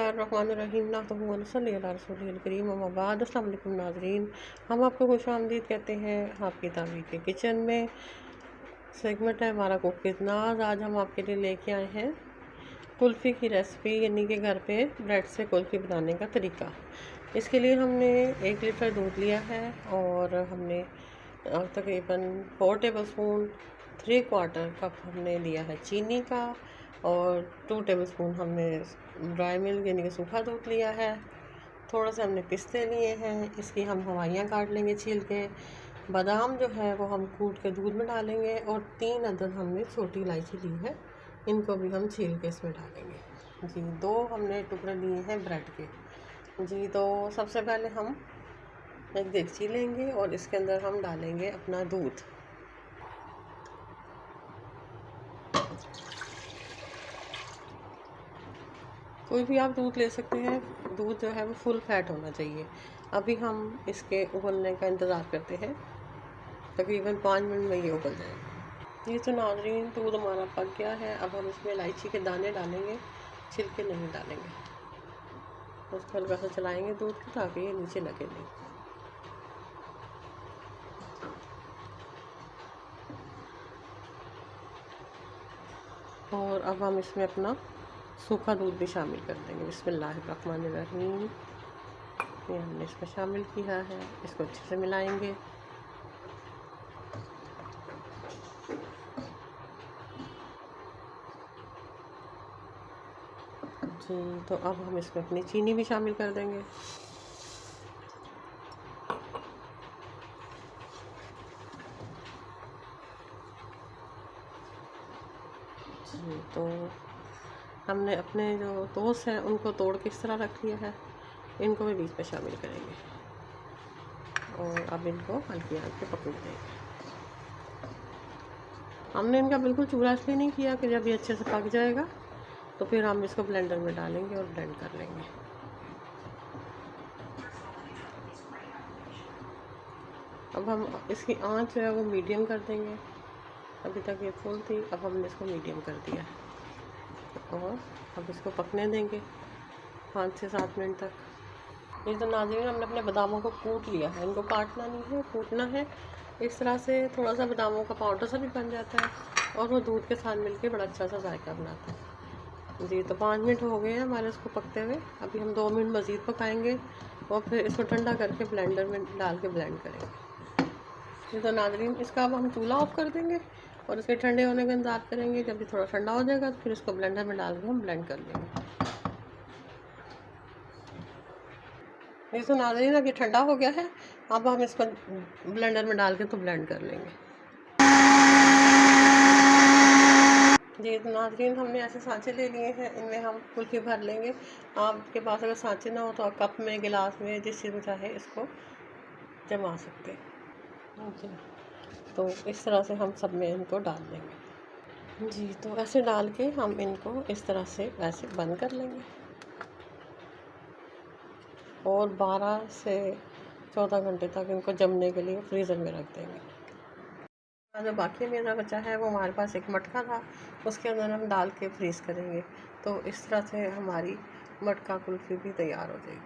बिस्मिल्लाहिर्रहमानिर्रहीम करीम अम्माबाद। अस्सलाम वालेकुम नाज़रीन, हम आपको खुशामदीद कहते हैं आपकी ताबी के किचन में। सेगमेंट है हमारा कुक विद नाज। आज हम आपके लिए लेके आए हैं कुल्फ़ी की रेसिपी, यानी कि घर पे ब्रेड से कुल्फ़ी बनाने का तरीका। इसके लिए हमने 1 लीटर दूध लिया है और हमने तकरीबन 4 टेबल स्पून 3/4 कप हमने लिया है चीनी का और 2 टेबल स्पून हमने ड्राई मिल्क यानी कि सूखा दूध लिया है। थोड़ा सा हमने पिस्ते लिए हैं, इसकी हम हवाइयाँ काट लेंगे छील के। बादाम जो है वो हम कूट के दूध में डालेंगे और 3 अदद हमने छोटी इलायची ली है, इनको भी हम छील के इसमें डालेंगे जी। 2 हमने टुकड़े लिए हैं ब्रेड के जी। तो सबसे पहले हम एक देगची लेंगे और इसके अंदर हम डालेंगे अपना दूध। कोई भी आप दूध ले सकते हैं, दूध जो है वो फुल फैट होना चाहिए। अभी हम इसके उबलने का इंतज़ार करते हैं, तकरीबन 5 मिनट में ये उबल जाएगा। ये तो नाज़रीन दूध हमारा पक गया है। अब हम इसमें इलायची के दाने डालेंगे, छिलके नहीं डालेंगे। उसको हल्का सा चलाएंगे दूध को ताकि ये नीचे लगे नहीं। और अब हम इसमें अपना सूखा दूध भी शामिल कर देंगे। बिस्मिल्लाहिर्रहमानिर्रहीम। ये हमने इसमें शामिल किया है, इसको अच्छे से मिलाएंगे। जी, तो अब हम इसमें अपनी चीनी भी शामिल कर देंगे। जी, तो हमने अपने जो टोस्ट हैं उनको तोड़ के इस तरह रख लिया है, इनको भी बीच में शामिल करेंगे और अब इनको हल्की आंच पे पकने देंगे। हमने इनका बिल्कुल चूरा इसलिए नहीं किया कि जब ये अच्छे से पक जाएगा तो फिर हम इसको ब्लेंडर में डालेंगे और ब्लेंड कर लेंगे। अब हम इसकी आंच जो है वो मीडियम कर देंगे। अभी तक ये फुल थी, अब हमने इसको मीडियम कर दिया है और अब इसको पकने देंगे 5 से 7 मिनट तक। ये तो नाज़रीन हमने अपने बादामों को कूट लिया है, इनको काटना नहीं है, कूटना है। इस तरह से थोड़ा सा बादामों का पाउडर सा भी बन जाता है और वो दूध के साथ मिलके बड़ा अच्छा सा जायका बनाता है जी। तो 5 मिनट हो गए हैं हमारे उसको पकते हुए। अभी हम 2 मिनट मज़ीद पकाएंगे और फिर इसको ठंडा करके ब्लेंडर में डाल के ब्लेंड करेंगे। ये तो नाज़रीन इसका अब हम चूल्हा ऑफ कर देंगे और इसके ठंडे होने का इंतज़ार करेंगे। जब ये थोड़ा ठंडा हो जाएगा तो फिर इसको ब्लेंडर में डाल के हम ब्लेंड कर लेंगे। ये तो नाज़रीन अब ये ठंडा हो गया है, अब हम इसको ब्लेंडर में डाल के तो ब्लेंड कर लेंगे जी। तो नाज़रीन हमने ऐसे सांचे ले लिए हैं, इनमें हम कुल्फ़ी भर लेंगे। आपके पास अगर सांचे ना हो तो आप कप में, गिलास में, जिस चीज़ में चाहे इसको जमा सकते हैं जी। तो इस तरह से हम सब में इनको डाल देंगे जी। तो ऐसे डाल के हम इनको इस तरह से ऐसे बंद कर लेंगे और 12 से 14 घंटे तक इनको जमने के लिए फ्रीज़र में रख देंगे। जो बाकी मेरा बचा है वो हमारे पास एक मटका था, उसके अंदर हम डाल के फ्रीज़ करेंगे। तो इस तरह से हमारी मटका कुल्फ़ी भी तैयार हो जाएगी।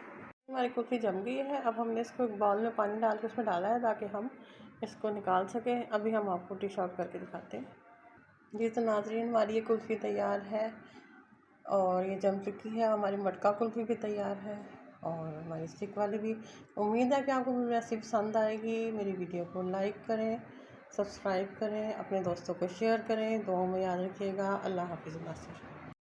हमारी कुल्फ़ी जम गई है। अब हमने इसको एक बाउल में पानी डाल के उसमें डाला है ताकि हम इसको निकाल सकें। अभी हम आपको डिश आउट करके दिखाते हैं जी। तो नाज़रीन हमारी ये कुल्फ़ी तैयार है और ये जम चुकी है। हमारी मटका कुल्फ़ी भी तैयार है और हमारी स्टिक वाली भी। उम्मीद है कि आपको मेरी रेसिपी पसंद आएगी। मेरी वीडियो को लाइक करें, सब्सक्राइब करें, अपने दोस्तों को शेयर करें, दुआओं में याद रखिएगा। अल्लाह हाफ़िज़।